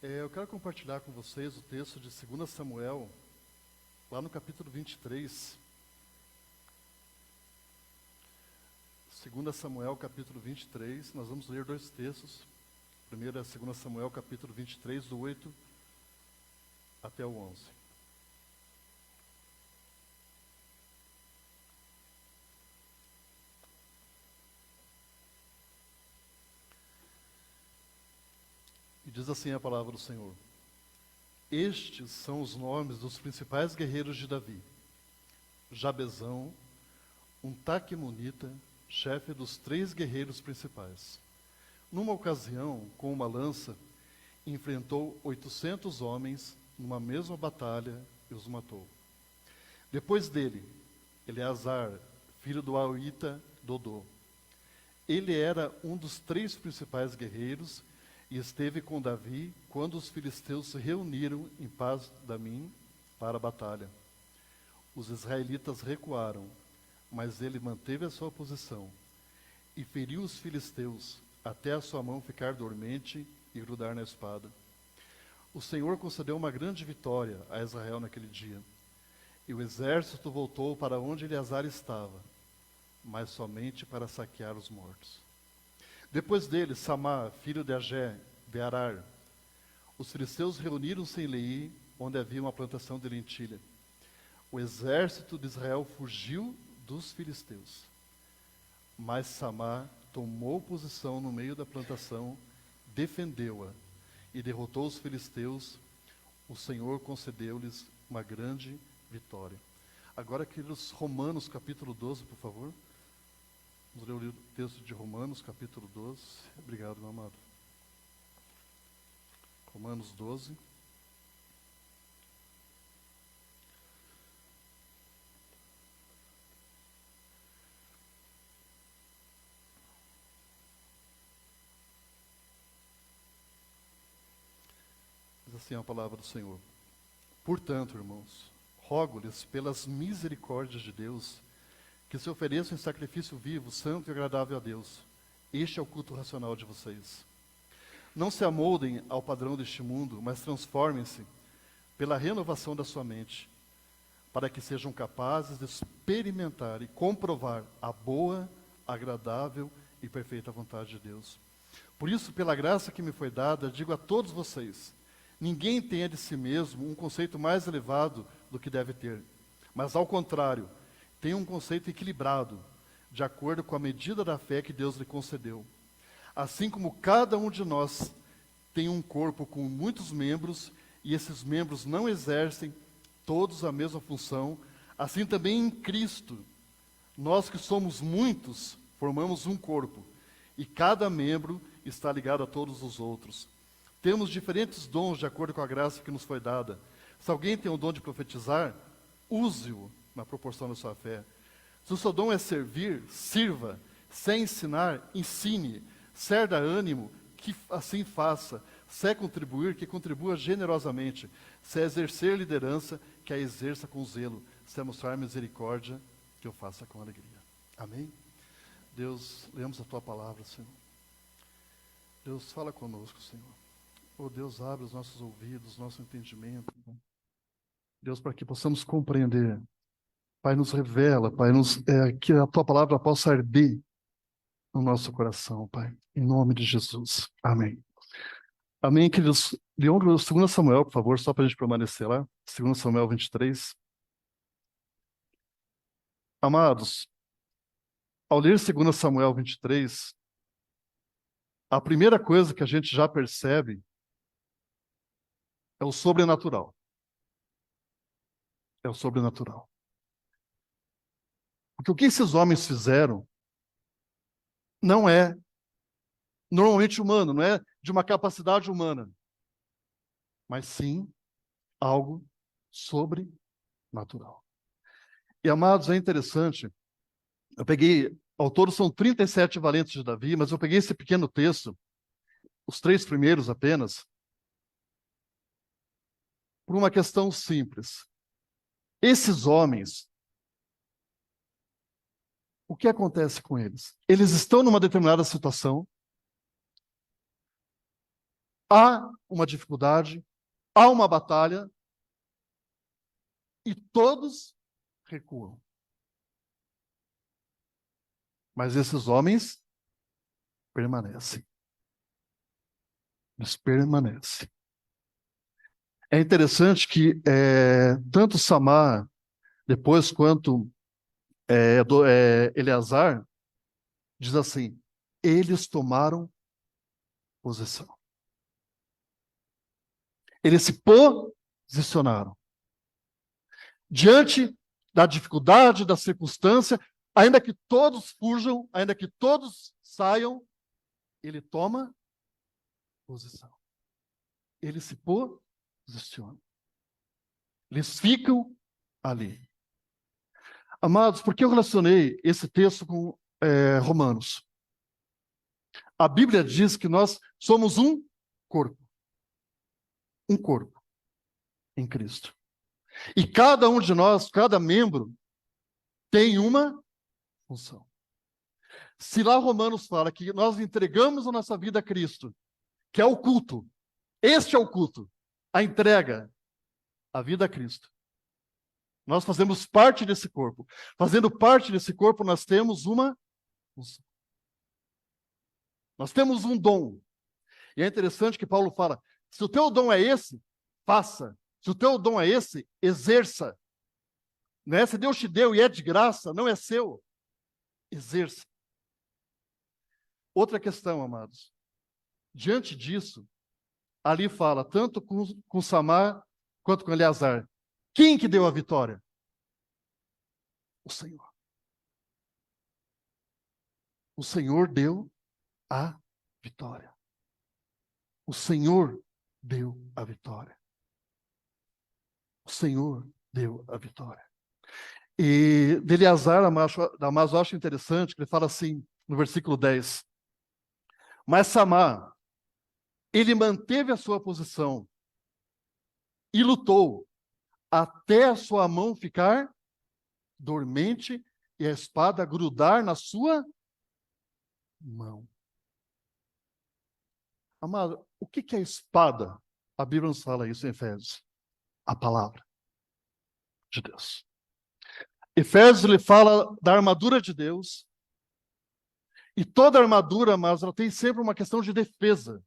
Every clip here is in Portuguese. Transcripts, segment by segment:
Eu quero compartilhar com vocês o texto de 2 Samuel, lá no capítulo 23. 2 Samuel, capítulo 23, nós vamos ler dois textos. Primeiro é 2 Samuel, capítulo 23, do 8 até o 11. E diz assim a palavra do Senhor: Estes são os nomes dos principais guerreiros de Davi: Jabezão, um taquimonita, chefe dos 3 guerreiros principais. Numa ocasião, com uma lança, enfrentou 800 homens numa mesma batalha e os matou. Depois dele, Eleazar, filho do Auita, Dodô. Ele era um dos 3 principais guerreiros e esteve com Davi quando os filisteus se reuniram em Pas-damim para a batalha. Os israelitas recuaram, mas ele manteve a sua posição e feriu os filisteus até a sua mão ficar dormente e grudar na espada. O Senhor concedeu uma grande vitória a Israel naquele dia, e o exército voltou para onde Eleazar estava, mas somente para saquear os mortos. Depois dele, Samá, filho de Agé, de Arar. Os filisteus reuniram-se em Leí, onde havia uma plantação de lentilha. O exército de Israel fugiu dos filisteus, mas Samá tomou posição no meio da plantação, defendeu-a e derrotou os filisteus. O Senhor concedeu-lhes uma grande vitória. Agora, queridos, Romanos capítulo 12, por favor. Vamos ler o texto de Romanos capítulo 12. Obrigado, meu amado. Romanos 12. Diz assim a palavra do Senhor: Portanto, irmãos, rogo-lhes pelas misericórdias de Deus que se ofereçam em sacrifício vivo, santo e agradável a Deus. Este é o culto racional de vocês. Não se amoldem ao padrão deste mundo, mas transformem-se pela renovação da sua mente, para que sejam capazes de experimentar e comprovar a boa, agradável e perfeita vontade de Deus. Por isso, pela graça que me foi dada, digo a todos vocês: ninguém tenha de si mesmo um conceito mais elevado do que deve ter, mas, ao contrário, tenha um conceito equilibrado, de acordo com a medida da fé que Deus lhe concedeu. Assim como cada um de nós tem um corpo com muitos membros, e esses membros não exercem todos a mesma função, assim também em Cristo, nós que somos muitos, formamos um corpo, e cada membro está ligado a todos os outros. Temos diferentes dons de acordo com a graça que nos foi dada. Se alguém tem o dom de profetizar, use-o na proporção da sua fé. Se o seu dom é servir, sirva. Se é ensinar, ensine. Se é dar ânimo, que assim faça. Se é contribuir, que contribua generosamente. Se é exercer liderança, que a exerça com zelo. Se é mostrar misericórdia, que eu faça com alegria. Amém? Deus, lemos a Tua palavra, Senhor. Deus, fala conosco, Senhor. Oh, Deus, abre os nossos ouvidos, nosso entendimento. Deus, para que possamos compreender. Pai, nos revela, Pai, que a Tua palavra possa arder no nosso coração, Pai. Em nome de Jesus. Amém. Amém, queridos. Leão, 2 Samuel, por favor, só para a gente permanecer lá. 2 Samuel 23. Amados, ao ler 2 Samuel 23, a primeira coisa que a gente já percebe é o sobrenatural. É o sobrenatural. Porque o que esses homens fizeram não é normalmente humano, não é de uma capacidade humana, mas sim algo sobrenatural. E, amados, é interessante, ao todo são 37 valentes de Davi, mas eu peguei esse pequeno texto, os 3 primeiros apenas, por uma questão simples. Esses homens, o que acontece com eles? Eles estão numa determinada situação, há uma dificuldade, há uma batalha, e todos recuam. Mas esses homens permanecem. Eles permanecem. É interessante que tanto Samar, depois, quanto Eleazar, diz assim, eles tomaram posição. Eles se posicionaram. Diante da dificuldade, da circunstância, ainda que todos fujam, ainda que todos saiam, ele toma posição. Ele se posiciona. Eles ficam ali. Amados, por que eu relacionei esse texto com Romanos? A Bíblia diz que nós somos um corpo. Um corpo em Cristo. E cada um de nós, cada membro, tem uma função. Se lá Romanos fala que nós entregamos a nossa vida a Cristo, que é o culto, este é o culto, a entrega, a vida a Cristo. Nós fazemos parte desse corpo. Fazendo parte desse corpo, nós temos uma função. Nós temos um dom. E é interessante que Paulo fala, se o teu dom é esse, faça. Se o teu dom é esse, exerça. Né? Se Deus te deu e é de graça, não é seu, exerça. Outra questão, amados. Diante disso, ali fala, tanto com Samar quanto com Eleazar, quem que deu a vitória? O Senhor. O Senhor deu a vitória. O Senhor deu a vitória. O Senhor deu a vitória. E de Eleazar, Damas, eu acho interessante que ele fala assim, no versículo 10. Mas Samar, ele manteve a sua posição e lutou até a sua mão ficar dormente e a espada grudar na sua mão. Amado, o que é espada? A Bíblia nos fala isso em Efésios. A palavra de Deus. Efésios, ele fala da armadura de Deus. E toda armadura, mas ela tem sempre uma questão de defesa.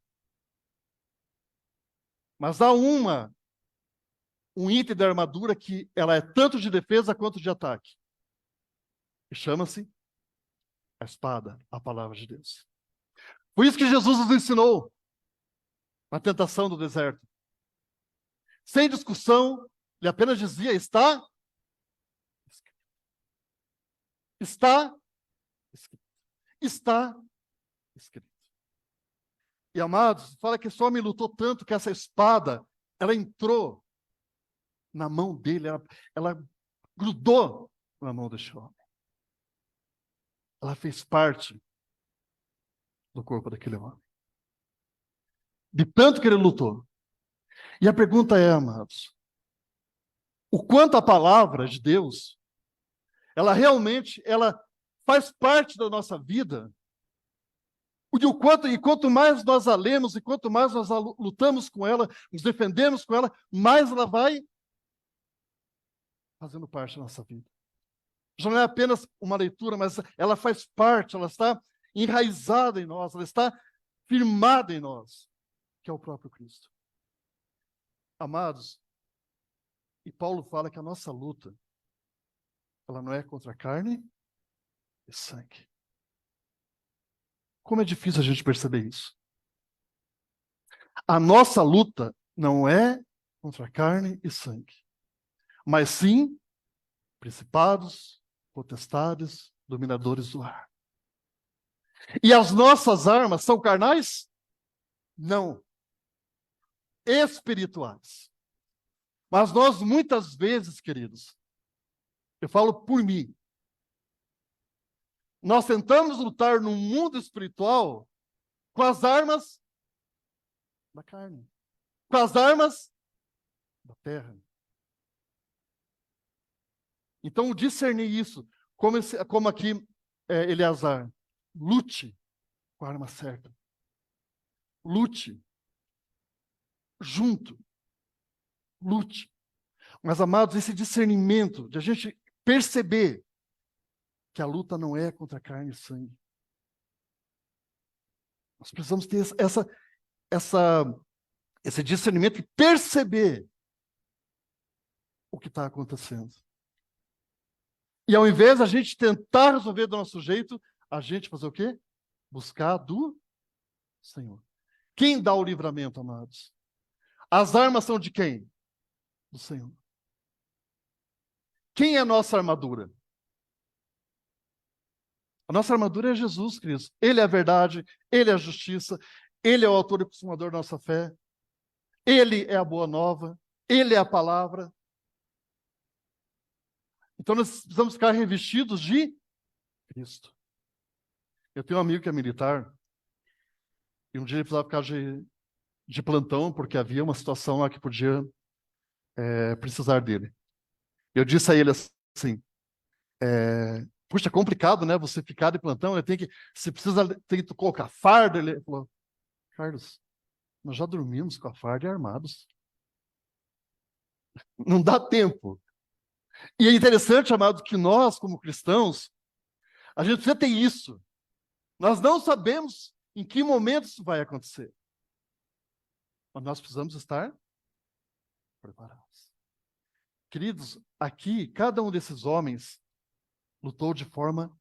Mas há um item da armadura que ela é tanto de defesa quanto de ataque. E chama-se a espada, a palavra de Deus. Por isso que Jesus nos ensinou na tentação do deserto. Sem discussão, ele apenas dizia, está escrito. Está escrito. Está escrito. E amados, fala que esse homem lutou tanto que essa espada, ela entrou na mão dele, ela grudou na mão desse homem. Ela fez parte do corpo daquele homem. De tanto que ele lutou. E a pergunta é, amados, o quanto a palavra de Deus, ela realmente, ela faz parte da nossa vida, e quanto mais nós a lemos, e quanto mais nós lutamos com ela, nos defendemos com ela, mais ela vai fazendo parte da nossa vida. Já não é apenas uma leitura, mas ela faz parte, ela está enraizada em nós, ela está firmada em nós, que é o próprio Cristo. Amados, e Paulo fala que a nossa luta, ela não é contra carne e sangue. Como é difícil a gente perceber isso. A nossa luta não é contra carne e sangue, mas sim principados, potestades, dominadores do ar. E as nossas armas são carnais? Não. Espirituais. Mas nós muitas vezes, queridos, eu falo por mim, nós tentamos lutar no mundo espiritual com as armas da carne, com as armas da terra. Então, discernir isso, como aqui Eleazar, lute com a arma certa. Lute junto, lute. Mas, amados, esse discernimento de a gente perceber que a luta não é contra carne e sangue. Nós precisamos ter esse discernimento e perceber o que está acontecendo. E ao invés de a gente tentar resolver do nosso jeito, a gente fazer o quê? Buscar do Senhor. Quem dá o livramento, amados? As armas são de quem? Do Senhor. Quem é a nossa armadura? A nossa armadura é Jesus Cristo. Ele é a verdade, Ele é a justiça, Ele é o autor e consumador da nossa fé, Ele é a boa nova, Ele é a palavra. Então nós precisamos ficar revestidos de Cristo. Eu tenho um amigo que é militar, e um dia ele precisava ficar de plantão, porque havia uma situação lá que podia precisar dele. Eu disse a ele assim, puxa, é complicado, né, você ficar de plantão, tem que colocar farda. Ele falou, Carlos, nós já dormimos com a farda e armados. Não dá tempo. E é interessante, amado, que nós, como cristãos, a gente precisa ter isso. Nós não sabemos em que momento isso vai acontecer. Mas nós precisamos estar preparados. Queridos, aqui, cada um desses homens lutou de forma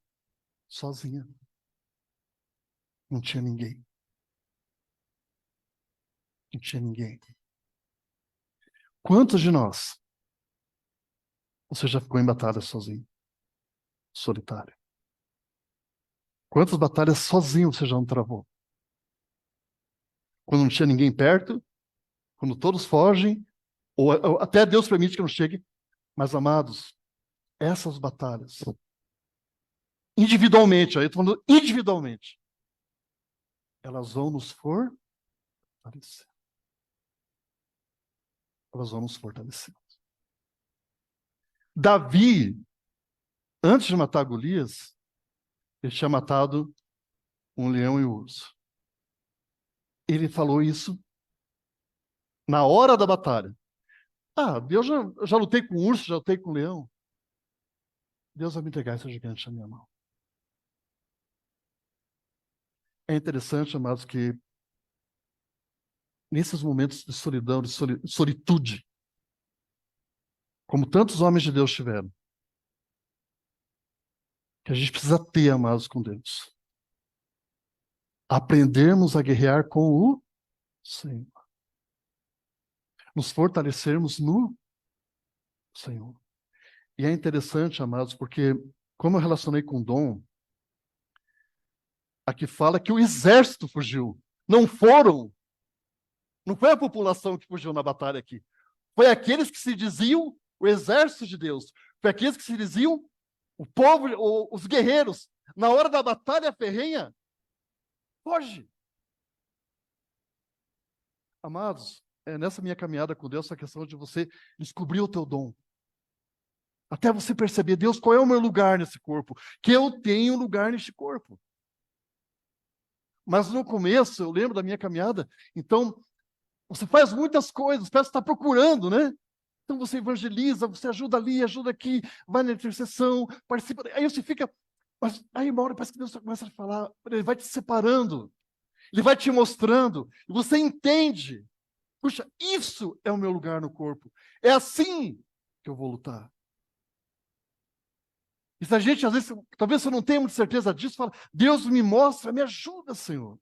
sozinha. Não tinha ninguém. Não tinha ninguém. Quantos de nós você já ficou em batalha sozinho? Solitário. Quantas batalhas sozinho você já não travou? Quando não tinha ninguém perto, quando todos fogem, ou até Deus permite que não chegue. Mas, amados, essas batalhas, individualmente, aí eu estou falando individualmente, elas vão nos fortalecer. Elas vão nos fortalecer. Davi, antes de matar Golias, ele tinha matado um leão e um urso. Ele falou isso na hora da batalha. Eu já lutei com urso, já lutei com leão. Deus vai me entregar esse gigante na minha mão. É interessante, amados, que nesses momentos de solidão, de solitude, como tantos homens de Deus tiveram, que a gente precisa ter, amados, com Deus. Aprendermos a guerrear com o Senhor. Nos fortalecermos no Senhor. E é interessante, amados, porque como eu relacionei com Dom, aqui fala que o exército fugiu. Não foi a população que fugiu na batalha aqui. Foi aqueles que se diziam o exército de Deus. Foi aqueles que se diziam o povo, os guerreiros. Na hora da batalha ferrenha, foge. Amados, nessa minha caminhada com Deus, essa questão de você descobrir o teu dom. Até você perceber, Deus, qual é o meu lugar nesse corpo? Que eu tenho lugar neste corpo. Mas no começo, eu lembro da minha caminhada, então, você faz muitas coisas, parece que está procurando, né? Então você evangeliza, você ajuda ali, ajuda aqui, vai na intercessão, participa. Aí você fica. Mas aí uma hora parece que Deus começa a falar, Ele vai te separando, Ele vai te mostrando, e você entende. Puxa, isso é o meu lugar no corpo. É assim que eu vou lutar. E se a gente, às vezes, talvez você não tenha muita certeza disso, fala, Deus me mostra, me ajuda, Senhor.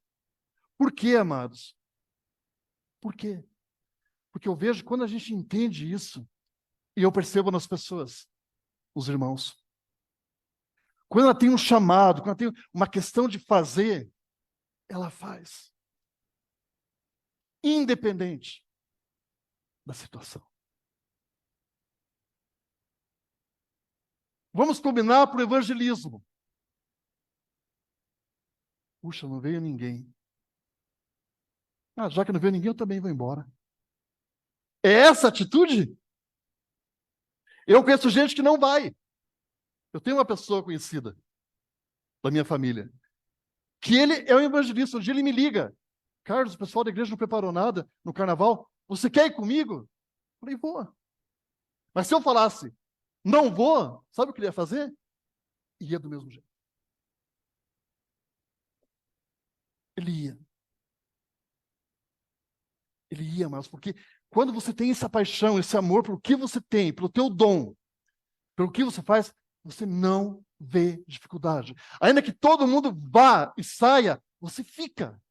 Por quê, amados? Por quê? Porque eu vejo quando a gente entende isso, e eu percebo nas pessoas, os irmãos, quando ela tem um chamado, quando ela tem uma questão de fazer, ela faz. Independente da situação. Vamos combinar para o evangelismo. Puxa, não veio ninguém. Já que não veio ninguém, eu também vou embora. É essa atitude? Eu conheço gente que não vai. Eu tenho uma pessoa conhecida da minha família, que ele é um evangelista. Um dia ele me liga. Carlos, o pessoal da igreja não preparou nada no carnaval. Você quer ir comigo? Eu falei, vou. Mas se eu falasse, não vou, sabe o que ele ia fazer? Ia do mesmo jeito. Ele ia. Ele ia, mas porque quando você tem essa paixão, esse amor pelo que você tem, pelo teu dom, pelo que você faz, você não vê dificuldade. Ainda que todo mundo vá e saia, você fica.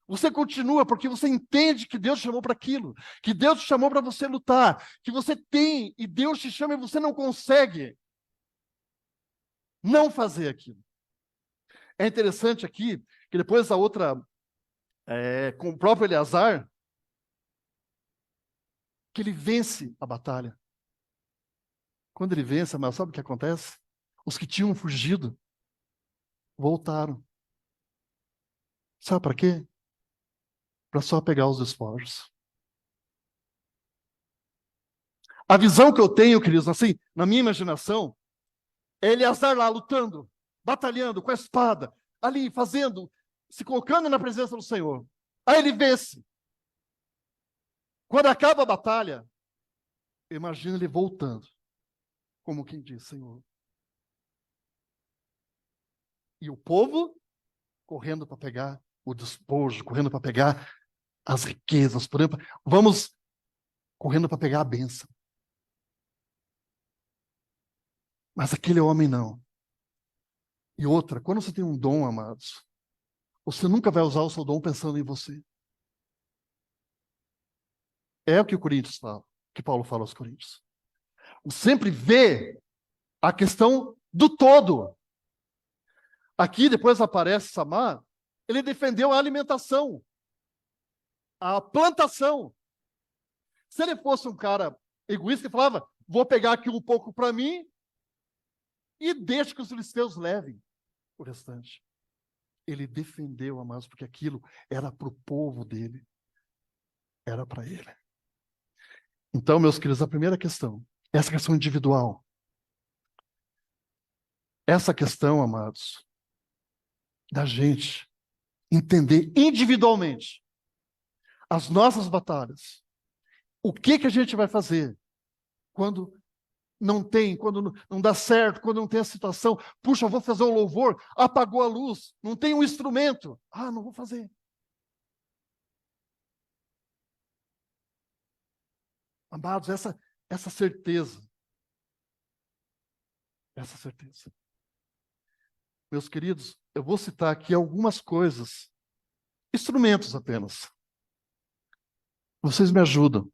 Você continua porque você entende que Deus te chamou para aquilo, que Deus te chamou para você lutar, que você tem e Deus te chama e você não consegue não fazer aquilo. É interessante aqui que depois a outra, com o próprio Eleazar, que ele vence a batalha. Quando ele vence, mas sabe o que acontece? Os que tinham fugido voltaram. Sabe para quê? Para só pegar os despojos. A visão que eu tenho, queridos, assim, na minha imaginação, é Eleazar lá lutando, batalhando com a espada, ali fazendo, se colocando na presença do Senhor. Aí ele vence. Quando acaba a batalha, imagina ele voltando, como quem diz, Senhor. E o povo correndo para pegar o despojo, correndo para pegar as riquezas, vamos correndo para pegar a bênção. Mas aquele homem não. E outra, quando você tem um dom, amados, você nunca vai usar o seu dom pensando em você. É o que o Coríntios fala, que Paulo fala aos Coríntios. Sempre vê a questão do todo. Aqui depois aparece Samar, ele defendeu a alimentação, a plantação. Se ele fosse um cara egoísta, ele falava, vou pegar aqui um pouco para mim e deixa que os filisteus levem o restante. Ele defendeu, amados, porque aquilo era para o povo dele. Era para ele. Então, meus queridos, a primeira questão, essa questão individual. Essa questão, amados, da gente entender individualmente as nossas batalhas. O que a gente vai fazer quando não tem, quando não dá certo, quando não tem a situação. Puxa, eu vou fazer o louvor, apagou a luz, não tem um instrumento. Ah, não vou fazer. Amados, essa certeza. Essa certeza. Meus queridos, eu vou citar aqui algumas coisas, instrumentos apenas. Vocês me ajudam.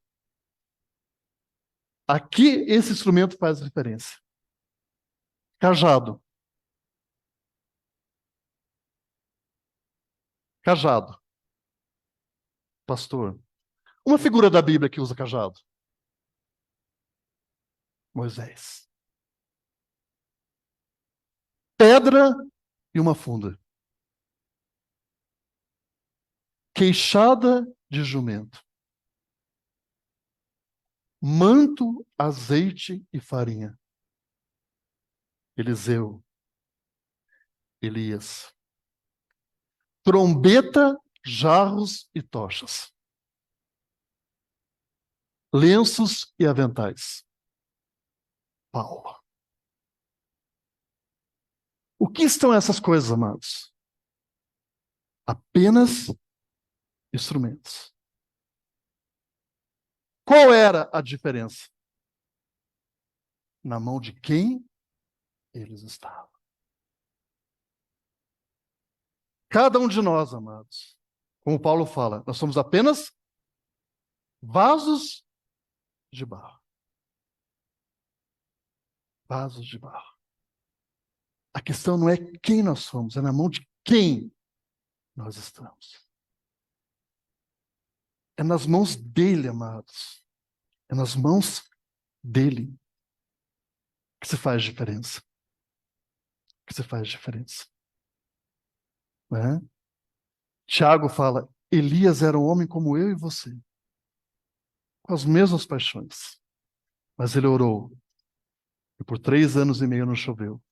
Aqui, esse instrumento faz diferença. Cajado. Cajado. Pastor. Uma figura da Bíblia que usa cajado. Moisés. Pedra e uma funda. Queixada de jumento. Manto, azeite e farinha. Eliseu. Elias. Trombeta, jarros e tochas. Lenços e aventais. Paulo. O que estão essas coisas, amados? Apenas instrumentos. Qual era a diferença? Na mão de quem eles estavam. Cada um de nós, amados, como Paulo fala, nós somos apenas vasos de barro. Vasos de barro. A questão não é quem nós somos, é na mão de quem nós estamos. É nas mãos dele, amados. É nas mãos dele que se faz diferença. Que se faz diferença. Né? Tiago fala, Elias era um homem como eu e você, com as mesmas paixões. Mas ele orou. E por 3 anos e meio não choveu.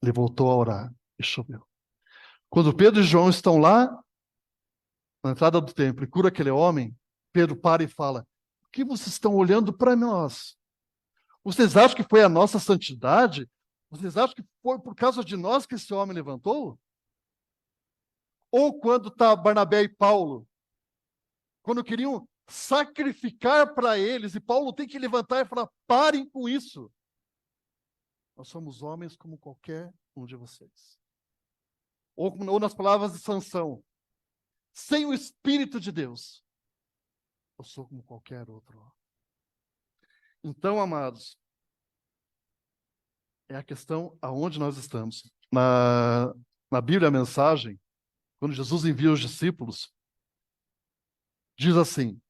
Ele voltou a orar e choveu. Quando Pedro e João estão lá, na entrada do templo, e cura aquele homem, Pedro para e fala, que vocês estão olhando para nós? Vocês acham que foi a nossa santidade? Vocês acham que foi por causa de nós que esse homem levantou? Ou quando está Barnabé e Paulo, quando queriam sacrificar para eles, e Paulo tem que levantar e falar: parem com isso. Nós somos homens como qualquer um de vocês. Ou nas palavras de Sansão: sem o Espírito de Deus, eu sou como qualquer outro. Então, amados, é a questão aonde nós estamos. Na Bíblia, a mensagem, quando Jesus envia os discípulos, diz assim: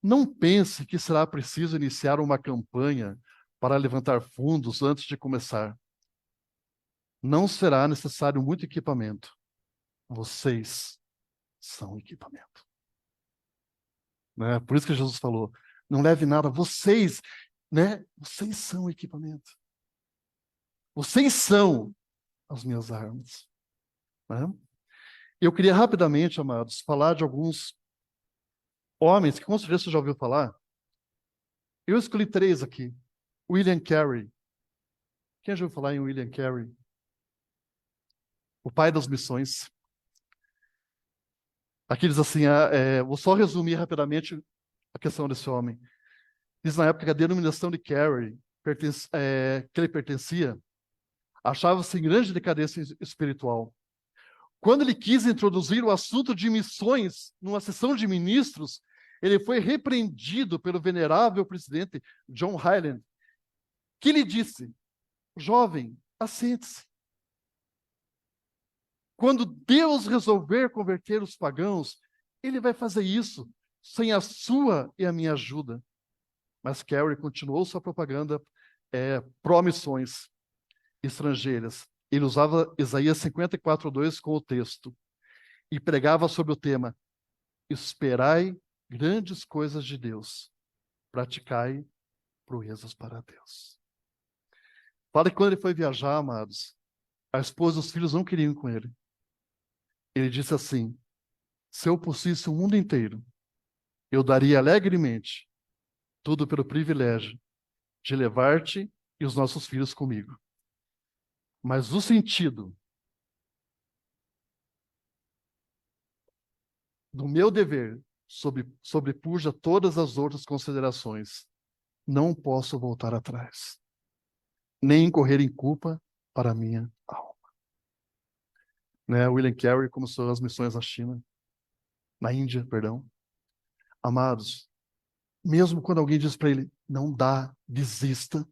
não pense que será preciso iniciar uma campanha para levantar fundos antes de começar. Não será necessário muito equipamento. Vocês são equipamento. Né? Por isso que Jesus falou: não leve nada, vocês, né? Vocês são equipamento. Vocês são as minhas armas. Né? Eu queria rapidamente, amados, falar de alguns homens que com certeza você já ouviu falar. Eu escolhi 3 aqui. William Carey. Quem já ouviu falar em William Carey? O pai das missões. Aqui diz assim, vou só resumir rapidamente a questão desse homem. Diz na época que a denominação de Carey, que ele pertencia, achava-se em grande decadência espiritual. Quando ele quis introduzir o assunto de missões numa sessão de ministros, ele foi repreendido pelo venerável presidente John Hyland, que lhe disse: jovem, assente-se. Quando Deus resolver converter os pagãos, ele vai fazer isso sem a sua e a minha ajuda. Mas Carey continuou sua propaganda pró-missões estrangeiras. Ele usava Isaías 54:2 com o texto e pregava sobre o tema: esperai grandes coisas de Deus, praticai proezas para Deus. Fala que quando ele foi viajar, amados, a esposa e os filhos não queriam ir com ele. Ele disse assim: se eu possuísse o mundo inteiro, eu daria alegremente tudo pelo privilégio de levar-te e os nossos filhos comigo. Mas o sentido do meu dever sobrepuja todas as outras considerações. Não posso voltar atrás, nem incorrer em culpa para a minha alma. Né? William Carey começou as missões na Índia, perdão. Amados, mesmo quando alguém diz para ele: não dá, desista,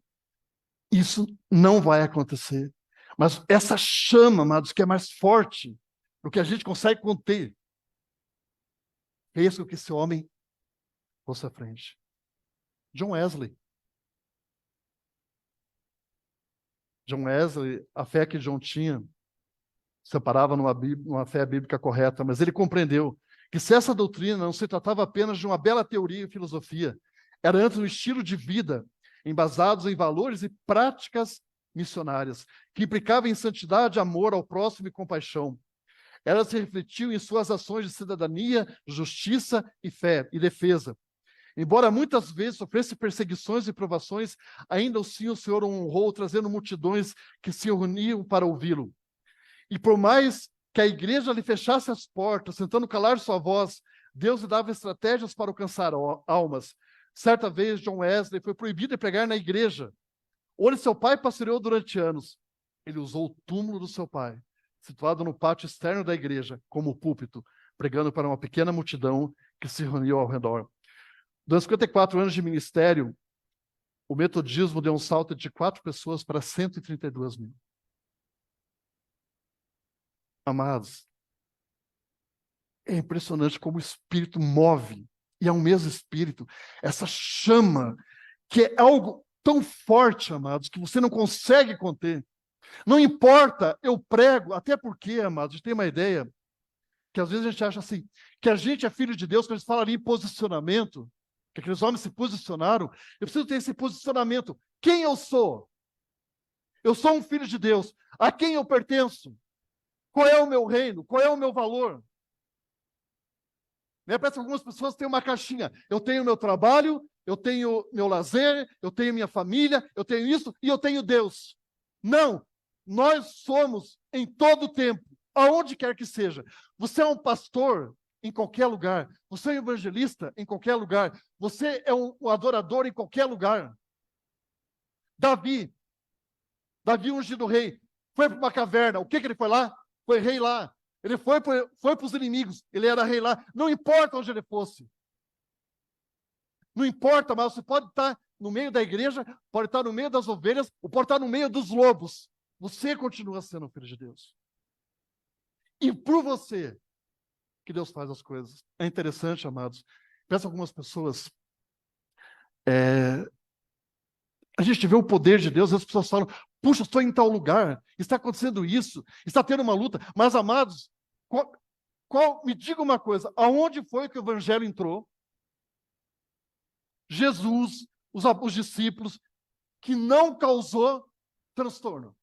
isso não vai acontecer. Mas essa chama, amados, que é mais forte do que a gente consegue conter, fez com que esse homem fosse à frente. John Wesley. John Wesley, a fé que John tinha, separava numa fé bíblica correta, mas ele compreendeu que se essa doutrina não se tratava apenas de uma bela teoria e filosofia, era antes um estilo de vida, embasados em valores e práticas missionárias, que implicava em santidade, amor ao próximo e compaixão. Ela se refletiu em suas ações de cidadania, justiça e fé e defesa. Embora muitas vezes sofresse perseguições e provações, ainda assim o Senhor o honrou, trazendo multidões que se reuniam para ouvi-lo. E por mais que a igreja lhe fechasse as portas, tentando calar sua voz, Deus lhe dava estratégias para alcançar almas. Certa vez, John Wesley foi proibido de pregar na igreja, onde seu pai pastoreou durante anos. Ele usou o túmulo do seu pai, situado no pátio externo da igreja, como púlpito, pregando para uma pequena multidão que se reuniu ao redor. Durante 54 anos de ministério, o metodismo deu um salto de 4 pessoas para 132 mil. Amados, é impressionante como o Espírito move, e é o mesmo Espírito, essa chama, que é algo tão forte, amados, que você não consegue conter. Não importa, eu prego, até porque, amados, a gente tem uma ideia, que às vezes a gente acha assim, que a gente é filho de Deus, quando eles falam ali em posicionamento, que aqueles homens se posicionaram, eu preciso ter esse posicionamento. Quem eu sou? Eu sou um filho de Deus. A quem eu pertenço? Qual é o meu reino? Qual é o meu valor? Parece que algumas pessoas têm uma caixinha. Eu tenho o meu trabalho, eu tenho meu lazer, eu tenho minha família, eu tenho isso e eu tenho Deus. Não, nós somos em todo o tempo, aonde quer que seja. Você é um pastor em qualquer lugar, você é um evangelista em qualquer lugar, você é um adorador em qualquer lugar. Davi, ungido rei, foi para uma caverna. O que ele foi lá? Foi rei lá. Ele foi para os inimigos. Ele era rei lá. Não importa onde ele fosse. Não importa, mas você pode estar no meio da igreja, pode estar no meio das ovelhas, ou pode estar no meio dos lobos. Você continua sendo filho de Deus. E por você que Deus faz as coisas. É interessante, amados. Peço a algumas pessoas. A gente vê o poder de Deus, as pessoas falam, puxa, estou em tal lugar, está acontecendo isso, está tendo uma luta. Mas, amados, me diga uma coisa, aonde foi que o evangelho entrou? Jesus, os discípulos, que não causou transtorno.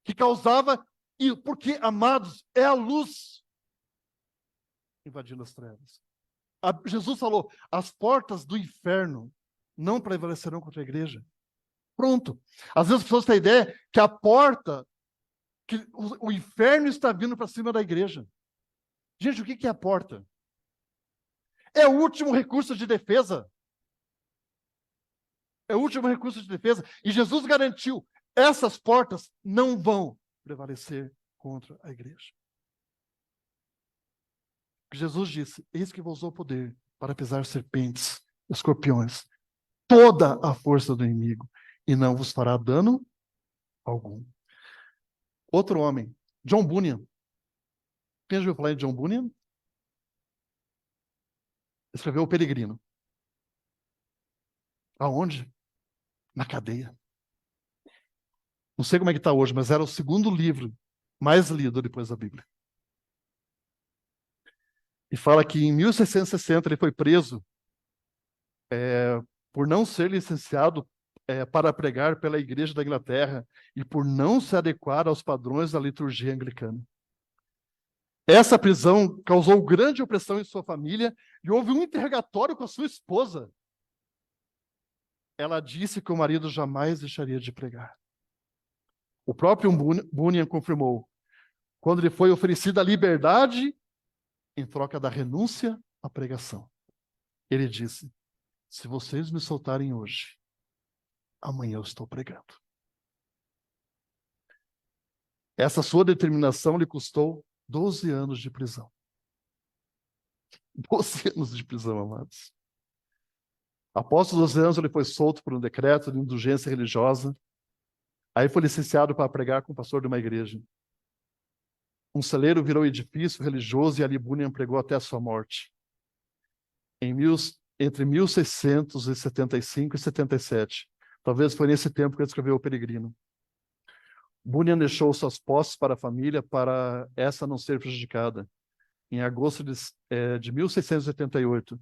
Que causava, porque, amados, é a luz invadindo as trevas. Jesus falou, as portas do inferno não prevalecerão contra a igreja. Pronto. Às vezes as pessoas têm a ideia que a porta, que o inferno está vindo para cima da igreja. Gente, o que é a porta? É o último recurso de defesa. É o último recurso de defesa. E Jesus garantiu, essas portas não vão prevalecer contra a igreja. Jesus disse, eis que vos dou poder para pisar serpentes, escorpiões, toda a força do inimigo, e não vos fará dano algum. Outro homem, John Bunyan. Quem já ouviu falar em John Bunyan? Escreveu O Peregrino. Aonde? Na cadeia. Não sei como é que está hoje, mas era o segundo livro mais lido depois da Bíblia. E fala que em 1660 ele foi preso por não ser licenciado para pregar pela Igreja da Inglaterra e por não se adequar aos padrões da liturgia anglicana. Essa prisão causou grande opressão em sua família e houve um interrogatório com a sua esposa. Ela disse que o marido jamais deixaria de pregar. O próprio Bunyan confirmou, quando lhe foi oferecida a liberdade em troca da renúncia à pregação. Ele disse, se vocês me soltarem hoje, amanhã eu estou pregando. Essa sua determinação lhe custou 12 anos de prisão. 12 anos de prisão, amados. Após os 12 anos, ele foi solto por um decreto de indulgência religiosa. Aí foi licenciado para pregar com o pastor de uma igreja. Um celeiro virou edifício religioso e ali Bunyan pregou até a sua morte. Entre 1675 e 77. Talvez foi nesse tempo que ele escreveu O Peregrino. Bunyan deixou suas posses para a família para essa não ser prejudicada. Em agosto de 1688,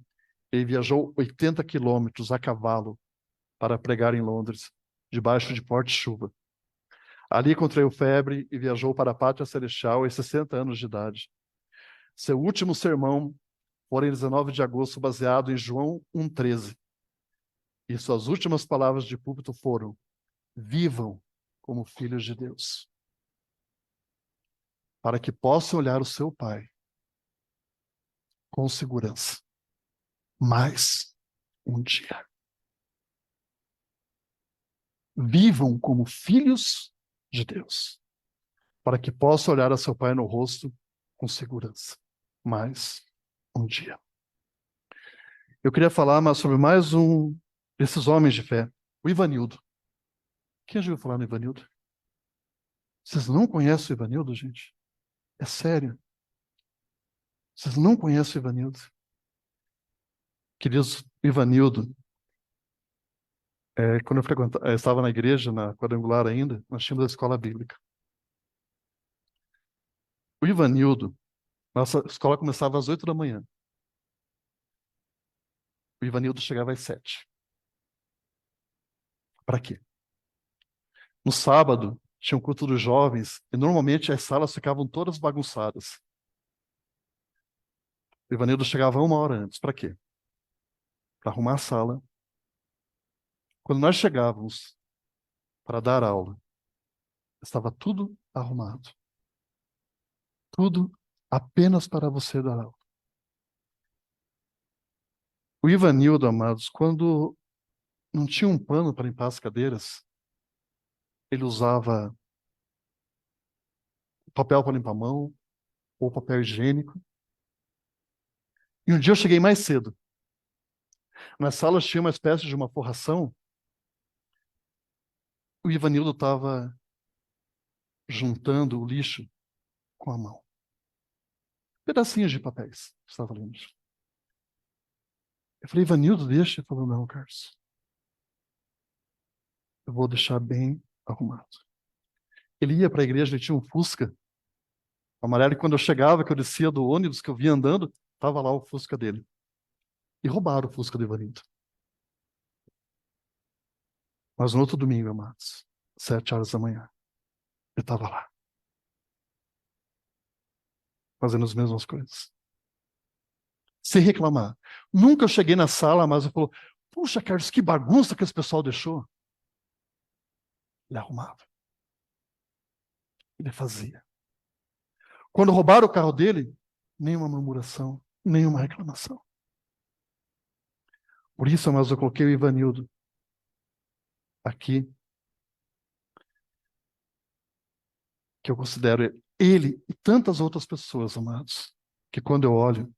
ele viajou 80 quilômetros a cavalo para pregar em Londres, debaixo de forte chuva. Ali contraiu febre e viajou para a Pátria Celestial aos 60 anos de idade. Seu último sermão foi em 19 de agosto, baseado em João 1,13. E suas últimas palavras de púlpito foram: vivam como filhos de Deus, para que possam olhar o seu Pai com segurança. Mais um dia. Vivam como filhos de Deus, para que possam olhar a seu Pai no rosto com segurança. Mais um dia. Eu queria falar sobre mais um desses homens de fé, o Ivanildo. Quem já ouviu falar no Ivanildo? Vocês não conhecem o Ivanildo, gente? É sério. Vocês não conhecem o Ivanildo? Queridos, Ivanildo, quando eu estava na igreja, na quadrangular ainda, nós tínhamos a escola bíblica. O Ivanildo, nossa escola começava às 8 da manhã. O Ivanildo chegava às 7. Para quê? No sábado, tinha um culto dos jovens, e normalmente as salas ficavam todas bagunçadas. O Ivanildo chegava 1 hora antes. Para quê? Para arrumar a sala. Quando nós chegávamos para dar aula, estava tudo arrumado. Tudo apenas para você dar aula. O Ivanildo, amados, quando não tinha um pano para limpar as cadeiras, ele usava papel para limpar a mão, ou papel higiênico. E um dia eu cheguei mais cedo. Nas salas tinha uma espécie de uma forração. O Ivanildo estava juntando o lixo com a mão. Pedacinhos de papéis estava ali no chão. Eu falei, Ivanildo, deixa. Ele falou, não, Carlos. Eu vou deixar bem arrumado. Ele ia para a igreja, ele tinha um Fusca amarelo, e quando eu chegava, que eu descia do ônibus, que eu via andando, estava lá o Fusca dele. E roubaram o Fusca do Ivanildo. Mas no outro domingo, amados, 7 horas da manhã, eu estava lá, fazendo as mesmas coisas. Sem reclamar. Nunca eu cheguei na sala, mas eu falei, puxa, Carlos, que bagunça que esse pessoal deixou. Ele arrumava. Ele fazia. Quando roubaram o carro dele, nenhuma murmuração, nenhuma reclamação. Por isso, mas eu coloquei o Ivanildo aqui, que eu considero ele e tantas outras pessoas, amados, que quando eu olho,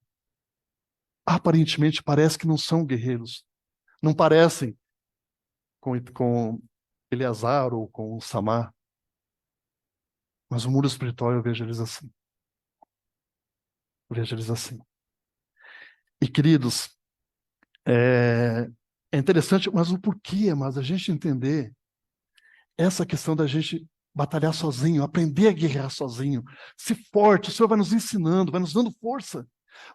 aparentemente parece que não são guerreiros, não parecem com Eleazar ou com Samar, mas o mundo espiritual eu vejo eles assim. Eu vejo eles assim. E queridos, é interessante, mas o porquê, mas a gente entender essa questão da gente batalhar sozinho, aprender a guerrear sozinho, ser forte. O Senhor vai nos ensinando, vai nos dando força,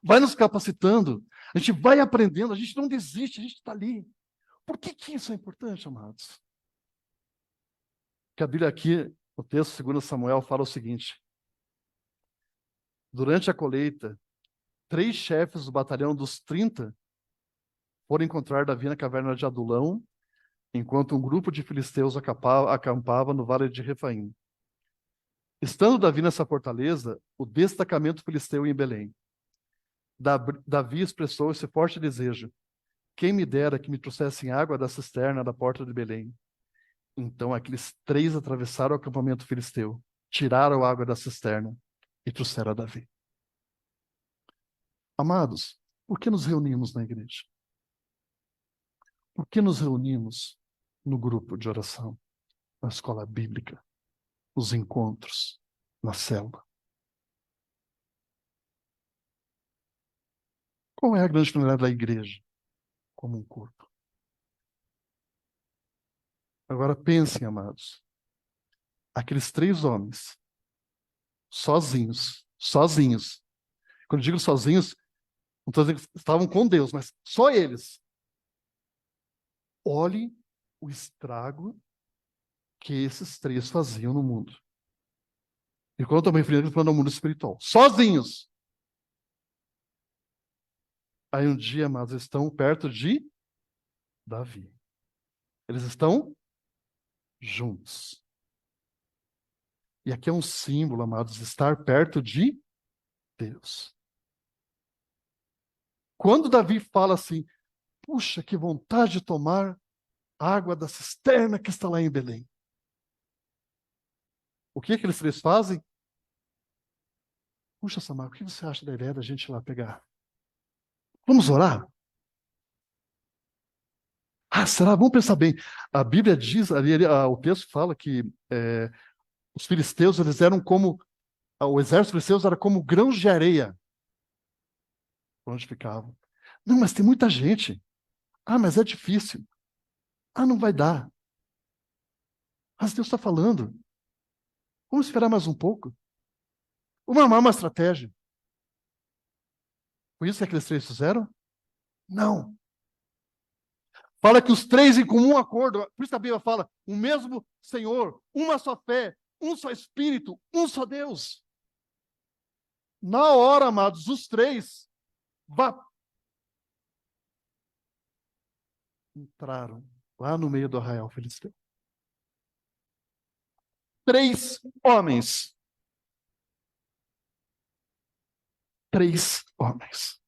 vai nos capacitando. A gente vai aprendendo, a gente não desiste, a gente está ali. Por que isso é importante, amados? Que a Bíblia aqui, o texto 2 Samuel, fala o seguinte: durante a colheita, 3 chefes do batalhão dos 30 foram encontrar Davi na caverna de Adulão, enquanto um grupo de filisteus acampava no vale de Refaim. Estando Davi nessa fortaleza, o destacamento filisteu em Belém. Davi expressou esse forte desejo: quem me dera que me trouxessem água da cisterna da porta de Belém. Então aqueles 3 atravessaram o acampamento filisteu, tiraram a água da cisterna e trouxeram a Davi. Amados, por que nos reunimos na igreja? Por que nos reunimos no grupo de oração, na escola bíblica, nos encontros, na célula? Qual é a grande finalidade da igreja como um corpo? Agora pensem, amados, aqueles 3 homens, sozinhos. Quando eu digo sozinhos, não estou dizendo que estavam com Deus, mas só eles. Olhe o estrago que esses 3 faziam no mundo. E quando eu estou me referindo ao mundo espiritual, sozinhos. Aí um dia, amados, eles estão perto de Davi. Eles estão juntos. E aqui é um símbolo, amados, de estar perto de Deus. Quando Davi fala assim, puxa, que vontade de tomar água da cisterna que está lá em Belém. O que aqueles 3 fazem? Puxa, Samar, o que você acha da ideia da gente ir lá pegar? Vamos orar? Ah, será? Vamos pensar bem. A Bíblia diz, o texto fala que os filisteus, eles eram como, o exército filisteu era como grãos de areia, onde ficavam. Não, mas tem muita gente. Ah, mas é difícil. Ah, não vai dar. Mas Deus está falando. Vamos esperar mais um pouco. Vamos armar uma estratégia. Foi isso que aqueles 3 fizeram? Não. Fala que os 3 em comum acordo, por isso que a Bíblia fala, o mesmo Senhor, uma só fé, um só Espírito, um só Deus. Na hora, amados, os 3 Vá. Entraram lá no meio do arraial filisteu. 3 homens. 3 homens.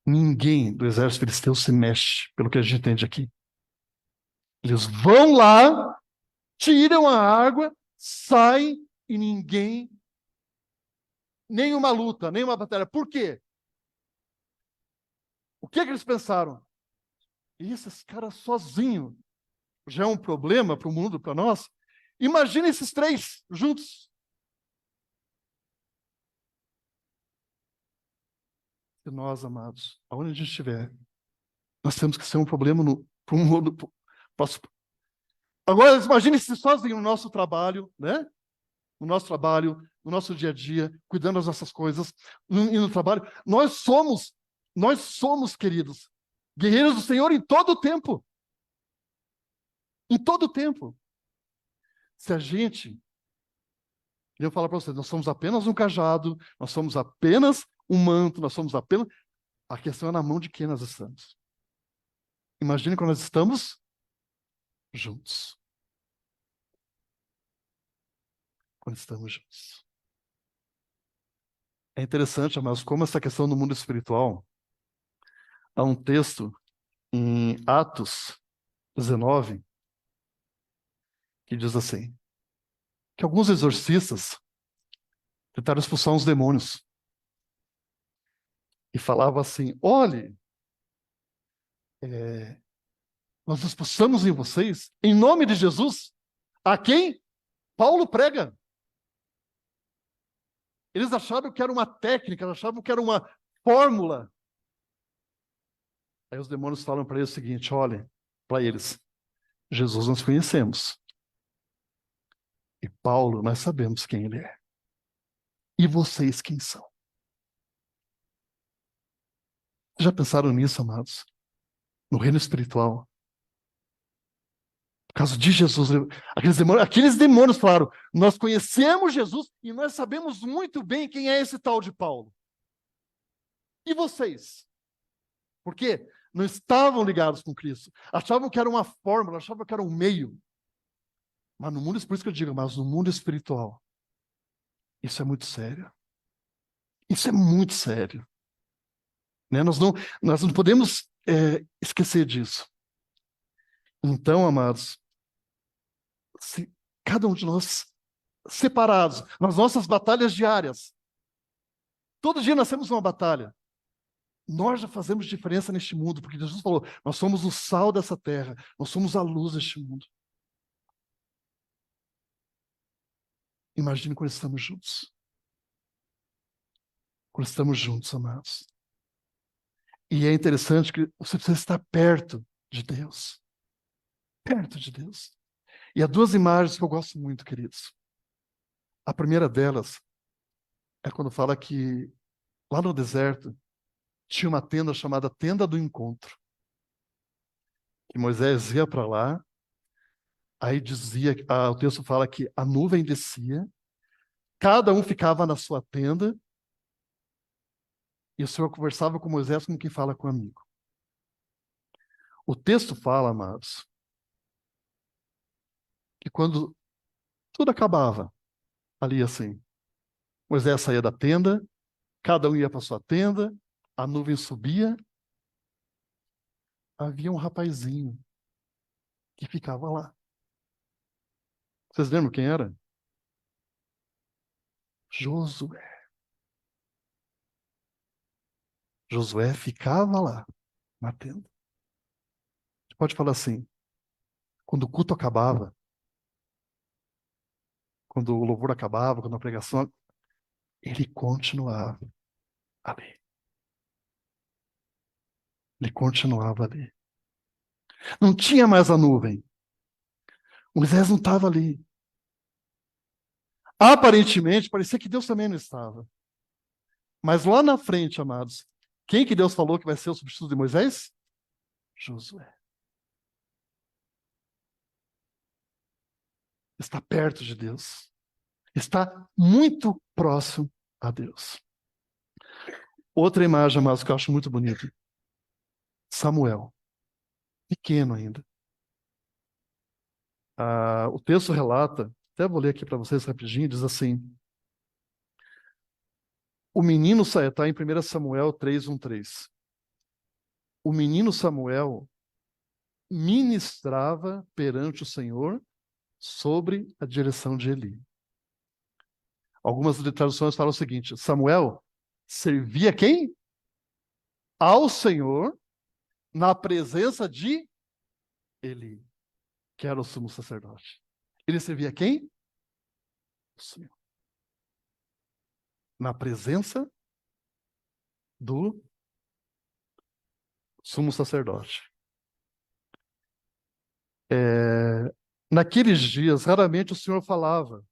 Ninguém do exército filisteu se mexe, pelo que a gente entende aqui. Eles vão lá, tiram a água, saem e ninguém, nenhuma luta, nenhuma batalha. Por quê? O que eles pensaram? E esses caras sozinhos já é um problema para o mundo, para nós. Imagina esses 3 juntos. E nós, amados, aonde a gente estiver, nós temos que ser um problema para o mundo. Agora, imagine-se sozinho no nosso trabalho, né? No nosso trabalho, no nosso dia a dia, cuidando das nossas coisas, e no trabalho. Nós somos, queridos, guerreiros do Senhor em todo o tempo. Em todo o tempo. Se a gente, eu falo para vocês, nós somos apenas um cajado, nós somos apenas um manto, nós somos apenas... A questão é na mão de quem nós estamos. Imagine quando nós estamos juntos. Quando estamos juntos. É interessante, mas como essa questão no mundo espiritual, há um texto em Atos 19 que diz assim, que alguns exorcistas tentaram expulsar uns demônios. E falava assim, olhe, nós expulsamos em vocês, em nome de Jesus, a quem Paulo prega. Eles achavam que era uma técnica, eles achavam que era uma fórmula. Aí os demônios falam para eles o seguinte, olha, para eles, Jesus nós conhecemos. E Paulo, nós sabemos quem ele é. E vocês quem são? Já pensaram nisso, amados? No reino espiritual. Por causa de Jesus, aqueles demônios falaram, nós conhecemos Jesus e nós sabemos muito bem quem é esse tal de Paulo. E vocês? Por quê? Não estavam ligados com Cristo. Achavam que era uma fórmula, achavam que era um meio. Mas no mundo, por isso que eu digo, mas no mundo espiritual, isso é muito sério. Isso é muito sério. Né? Nós não podemos esquecer disso. Então, amados, se cada um de nós separados, nas nossas batalhas diárias, todo dia nós temos uma batalha. Nós já fazemos diferença neste mundo, porque Jesus falou, nós somos o sal dessa terra, nós somos a luz deste mundo. Imagine quando estamos juntos. Quando estamos juntos, amados. E é interessante que você precisa estar perto de Deus. Perto de Deus. E há 2 imagens que eu gosto muito, queridos. A primeira delas é quando fala que lá no deserto tinha uma tenda chamada Tenda do Encontro. Que Moisés ia para lá, aí dizia, o texto fala que a nuvem descia, cada um ficava na sua tenda, e o Senhor conversava com Moisés como quem fala com um amigo. O texto fala, amados, que quando tudo acabava, ali assim, Moisés saía da tenda, cada um ia para sua tenda, a nuvem subia, havia um rapazinho que ficava lá. Vocês lembram quem era? Josué. Josué ficava lá, na tenda. Você pode falar assim, quando o culto acabava, quando o louvor acabava, quando a pregação, ele continuava ali. Ele continuava ali. Não tinha mais a nuvem. Moisés não estava ali. Aparentemente, parecia que Deus também não estava. Mas lá na frente, amados, quem que Deus falou que vai ser o substituto de Moisés? Josué. Está perto de Deus. Está muito próximo a Deus. Outra imagem, mas que eu acho muito bonita. Samuel, pequeno ainda. O texto relata, até vou ler aqui para vocês rapidinho, diz assim: o menino está em 1 Samuel 3:1-3. O menino Samuel ministrava perante o Senhor sobre a direção de Eli. Algumas traduções falam o seguinte: Samuel servia quem? Ao Senhor na presença de Eli, que era o sumo sacerdote. Ele servia quem? O Senhor. Na presença do sumo sacerdote. Naqueles dias, raramente o Senhor falava,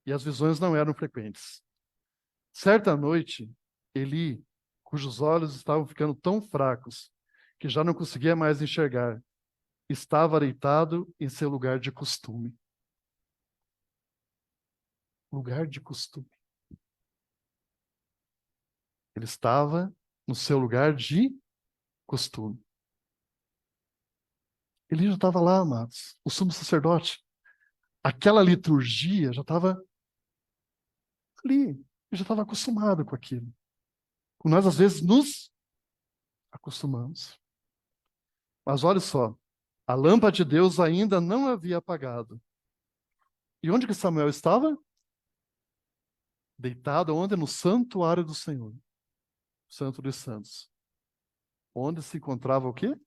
e as visões não eram frequentes. Certa noite, Eli, cujos olhos estavam ficando tão fracos que já não conseguia mais enxergar, estava deitado em seu lugar de costume. Lugar de costume. Ele estava no seu lugar de costume. Ele já estava lá, amados, o sumo sacerdote. Aquela liturgia já estava ali. Ele já estava acostumado com aquilo. Nós, às vezes, nos acostumamos. Mas olha só, a lâmpada de Deus ainda não havia apagado. E onde que Samuel estava? Deitado onde? No santuário do Senhor. Santo dos Santos. Onde se encontrava o quê?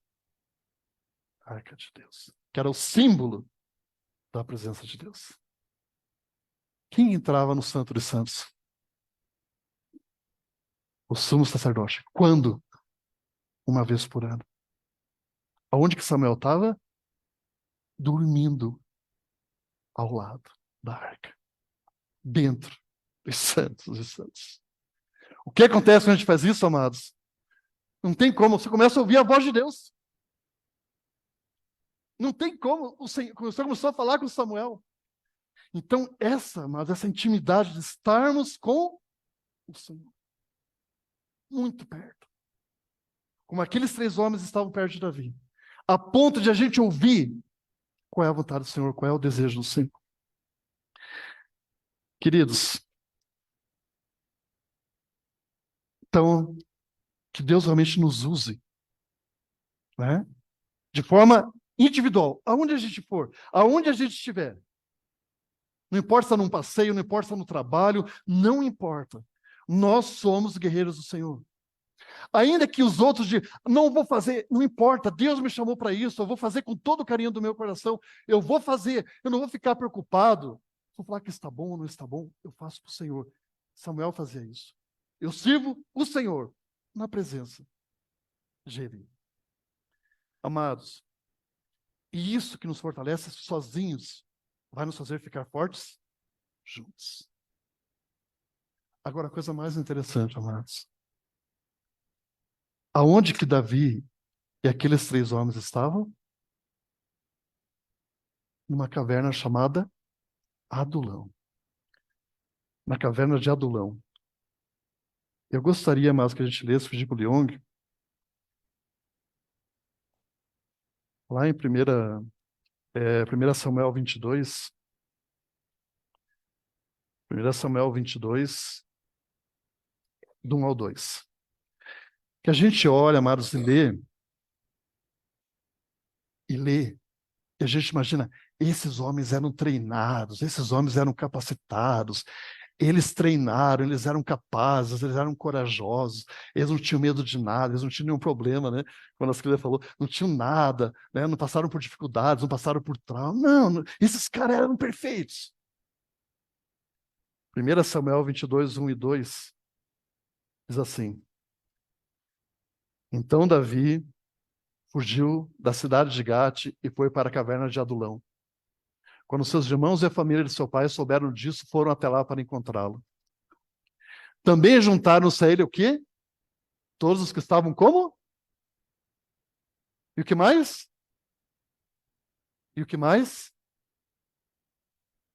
A Arca de Deus. Que era o símbolo da presença de Deus. Quem entrava no Santo dos Santos? O sumo sacerdote. Quando? Uma vez por ano. Aonde que Samuel estava? Dormindo ao lado da arca. Dentro dos santos dos santos. O que acontece quando a gente faz isso, amados? Não tem como. Você começa a ouvir a voz de Deus. Não tem como. O Senhor começou a falar com Samuel. Então, essa intimidade de estarmos com o Senhor. Muito perto. Como aqueles 3 homens estavam perto de Davi. A ponto de a gente ouvir qual é a vontade do Senhor, qual é o desejo do Senhor. Queridos, então, que Deus realmente nos use, né? De forma individual, aonde a gente for, aonde a gente estiver. Não importa se é num passeio, não importa se é no trabalho, não importa. Nós somos guerreiros do Senhor. Ainda que os outros digam, não vou fazer, não importa, Deus me chamou para isso, eu vou fazer com todo o carinho do meu coração, eu vou fazer, eu não vou ficar preocupado. Vou falar que está bom ou não está bom, eu faço para o Senhor. Samuel fazia isso. Eu sirvo o Senhor na presença de Eli. Amados, e isso que nos fortalece sozinhos vai nos fazer ficar fortes juntos. Agora, a coisa mais interessante, amados. Aonde que Davi e aqueles 3 homens estavam? Numa caverna chamada Adulão. Na caverna de Adulão. Eu gostaria mais que a gente lesse o Philip Young, lá em 1 Samuel 22. 1 Samuel 22, do 1 ao 2. Que a gente olha, amados, e lê, e a gente imagina, esses homens eram treinados, esses homens eram capacitados, eles treinaram, eles eram capazes, eles eram corajosos, eles não tinham medo de nada, eles não tinham nenhum problema, né? Quando a escritura falou, não tinham nada, né? Não passaram por dificuldades, não passaram por trauma. Não, esses caras eram perfeitos. 1 Samuel 22, 1 e 2, diz assim: Então Davi fugiu da cidade de Gate e foi para a caverna de Adulão. Quando seus irmãos e a família de seu pai souberam disso, foram até lá para encontrá-lo. Também juntaram-se a ele o quê? Todos os que estavam como? E o que mais? E o que mais?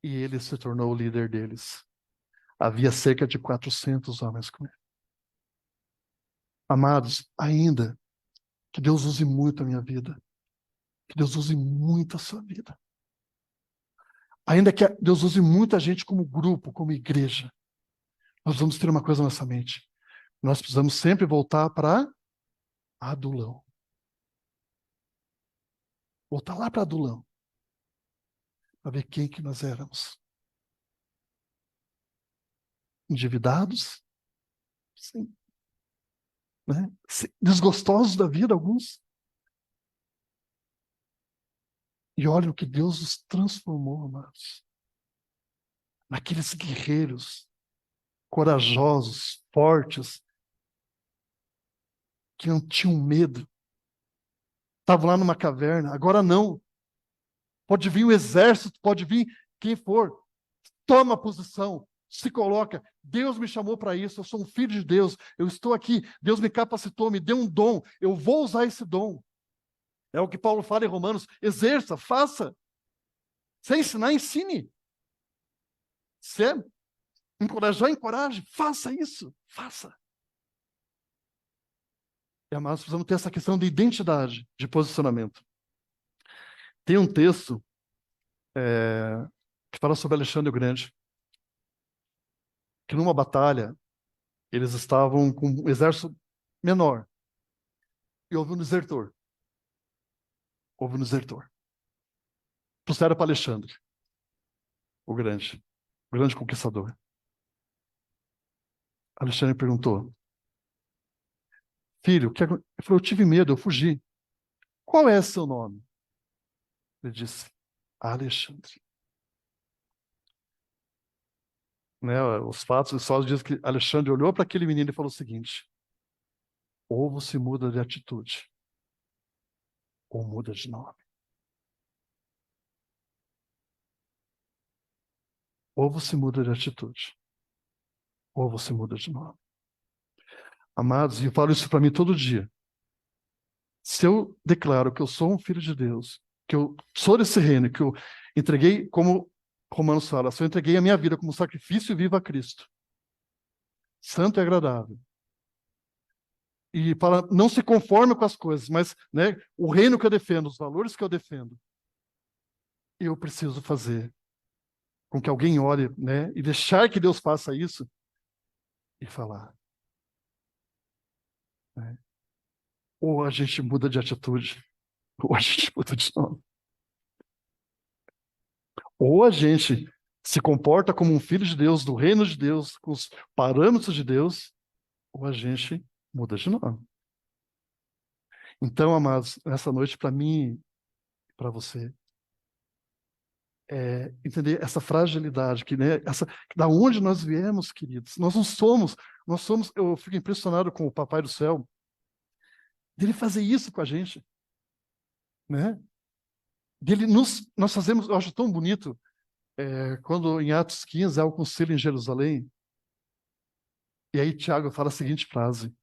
E ele se tornou o líder deles. Havia cerca de 400 homens com ele. Amados, ainda que Deus use muito a minha vida, que Deus use muito a sua vida, ainda que Deus use muita gente como grupo, como igreja, nós vamos ter uma coisa na nossa mente. Nós precisamos sempre voltar para Adulão. Voltar lá para Adulão, para ver quem que nós éramos. Endividados? Sim. Né? Desgostosos da vida, alguns. E olha o que Deus nos transformou, amados. Naqueles guerreiros, corajosos, fortes, que não tinham medo. Estavam lá numa caverna, agora não. Pode vir o exército, pode vir quem for. Toma posição, se coloca. Deus me chamou para isso, eu sou um filho de Deus, eu estou aqui, Deus me capacitou, me deu um dom, eu vou usar esse dom. É o que Paulo fala em Romanos, exerça, faça. Se é ensinar, ensine. Se é encorajar, encoraje, faça isso, faça. E, amados, precisamos ter essa questão de identidade, de posicionamento. Tem um texto que fala sobre Alexandre o Grande, que numa batalha, eles estavam com um exército menor, e houve um desertor. Houve um desertor. Trouxeram para Alexandre, o grande conquistador. Alexandre perguntou, filho, ele falou, eu tive medo, eu fugi. Qual é seu nome? Ele disse, Alexandre. Né, os fatos históricos dizem que Alexandre olhou para aquele menino e falou o seguinte, ou você muda de atitude, ou muda de nome. Ou você muda de atitude, ou você muda de nome. Amados, e eu falo isso para mim todo dia. Se eu declaro que eu sou um filho de Deus, que eu sou desse reino, que eu entreguei, como Romanos fala, se eu entreguei a minha vida como sacrifício vivo a Cristo, santo e agradável, e fala, não se conforme com as coisas, mas né, o reino que eu defendo, os valores que eu defendo, eu preciso fazer com que alguém olhe, né, e deixar que Deus faça isso e falar. Né? Ou a gente muda de atitude, ou a gente muda de nome. Ou a gente se comporta como um filho de Deus, do reino de Deus, com os parâmetros de Deus, ou a gente muda de nome. Então, amados, nessa noite, para mim, para você, entender essa fragilidade, que, né, da onde nós viemos, queridos. Nós não somos, eu fico impressionado com o Papai do Céu, dele fazer isso com a gente, né? Nós fazemos, eu acho tão bonito, quando em Atos 15 há o concílio em Jerusalém, e aí Tiago fala a seguinte frase,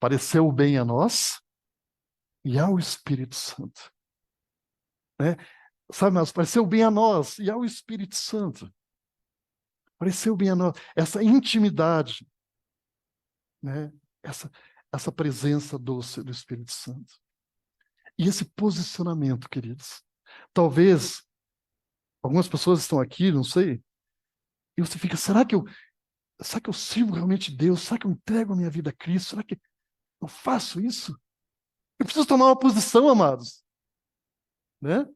pareceu bem a nós e ao Espírito Santo. Né? Sabe, mas pareceu bem a nós e ao Espírito Santo. Pareceu bem a nós. Essa intimidade, né? essa presença doce do Espírito Santo. E esse posicionamento, queridos. Talvez algumas pessoas estão aqui, não sei, e você fica, será que eu sirvo realmente Deus? Será que eu entrego a minha vida a Cristo? Será que eu faço isso? Eu preciso tomar uma posição, amados. Né?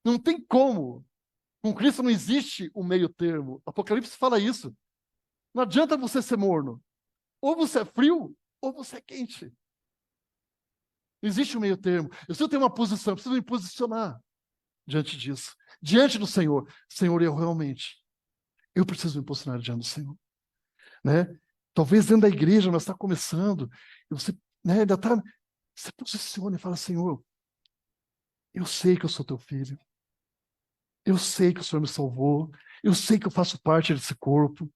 Não tem como. Com Cristo não existe o meio termo. Apocalipse fala isso. Não adianta você ser morno. Ou você é frio, ou você é quente. Não existe o meio termo. Eu preciso ter uma posição, eu preciso me posicionar diante disso. Diante do Senhor. Senhor, eu preciso me posicionar diante do Senhor. Né? Talvez dentro da igreja nós está começando, e você, né, ainda está, se posiciona e fala, Senhor, eu sei que eu sou teu filho. Eu sei que o Senhor me salvou. Eu sei que eu faço parte desse corpo.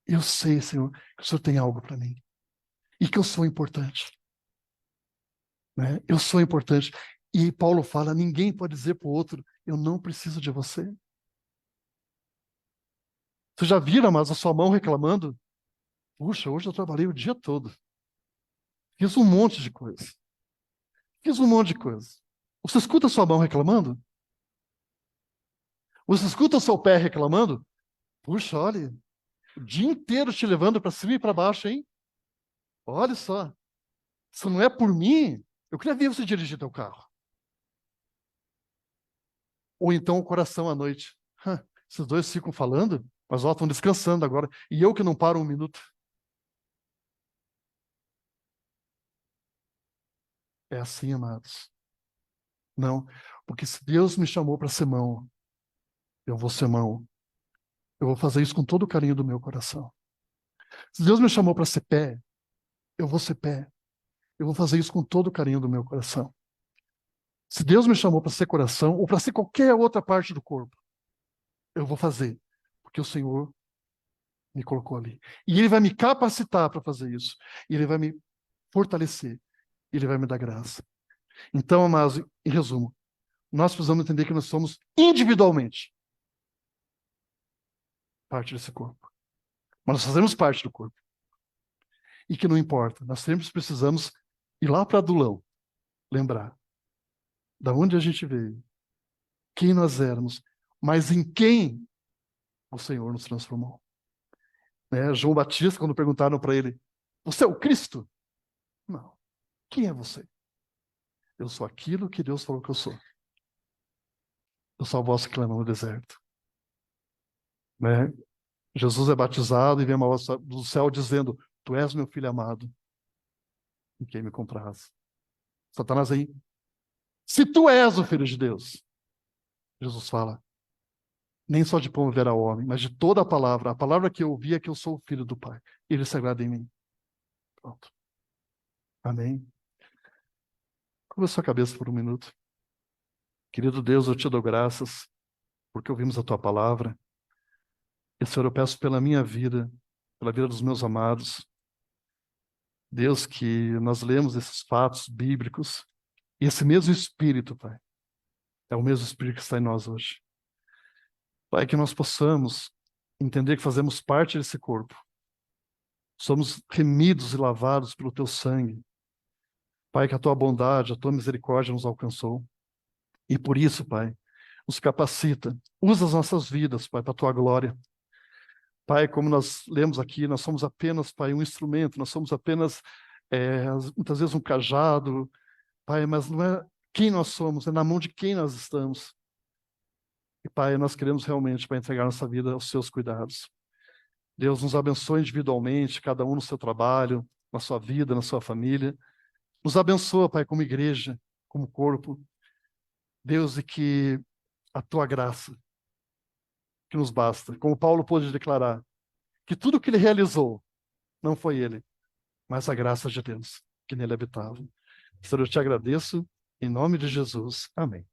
Eu sei, Senhor, que o Senhor tem algo para mim. E que eu sou importante. Né? Eu sou importante. E Paulo fala, ninguém pode dizer para o outro, eu não preciso de você. Você já viram, mas a sua mão reclamando? Puxa, hoje eu trabalhei o dia todo. Fiz um monte de coisa. Fiz um monte de coisa. Você escuta a sua mão reclamando? Você escuta o seu pé reclamando? Puxa, olha, o dia inteiro te levando para cima e para baixo, hein? Olha só. Se não é por mim, eu queria ver você dirigir teu carro. Ou então o coração à noite. Esses dois ficam falando, mas ó, estão descansando agora. E eu que não paro um minuto. É assim, amados. Não, porque se Deus me chamou para ser mão, eu vou ser mão. Eu vou fazer isso com todo o carinho do meu coração. Se Deus me chamou para ser pé, eu vou ser pé. Eu vou fazer isso com todo o carinho do meu coração. Se Deus me chamou para ser coração ou para ser qualquer outra parte do corpo, eu vou fazer, porque o Senhor me colocou ali. E Ele vai me capacitar para fazer isso. E Ele vai me fortalecer. E Ele vai me dar graça. Então, amados, em resumo, nós precisamos entender que nós somos individualmente parte desse corpo. Mas nós fazemos parte do corpo. E que não importa, nós sempre precisamos ir lá para Adulão, lembrar da onde a gente veio, quem nós éramos, mas em quem o Senhor nos transformou. Né? João Batista, quando perguntaram para ele, você é o Cristo? Não. Quem é você? Eu sou aquilo que Deus falou que eu sou. Eu sou a voz que clama no deserto. Né? Jesus é batizado e vem uma voz do céu dizendo, tu és meu filho amado, em quem me compraz. Satanás aí, se tu és o filho de Deus, Jesus fala, nem só de pão viverá o homem, mas de toda a palavra que eu ouvi é que eu sou o filho do Pai. Ele se agrada em mim. Pronto. Amém. Curva sua cabeça por um minuto. Querido Deus, eu te dou graças porque ouvimos a tua palavra. E, Senhor, eu peço pela minha vida, pela vida dos meus amados, Deus, que nós lemos esses fatos bíblicos e esse mesmo Espírito, Pai, é o mesmo Espírito que está em nós hoje. Pai, que nós possamos entender que fazemos parte desse corpo. Somos remidos e lavados pelo teu sangue. Pai, que a tua bondade, a tua misericórdia nos alcançou. E por isso, Pai, nos capacita. Usa as nossas vidas, Pai, para a tua glória. Pai, como nós lemos aqui, nós somos apenas, Pai, um instrumento, nós somos apenas, muitas vezes, um cajado, Pai, mas não é quem nós somos, é na mão de quem nós estamos. E, Pai, nós queremos realmente, Pai, entregar nossa vida aos seus cuidados. Deus nos abençoe individualmente, cada um no seu trabalho, na sua vida, na sua família. Nos abençoa, Pai, como igreja, como corpo. Deus, e que a tua graça, que nos basta, como Paulo pôde declarar, que tudo que ele realizou não foi ele, mas a graça de Deus que nele habitava. Senhor, eu te agradeço, em nome de Jesus. Amém.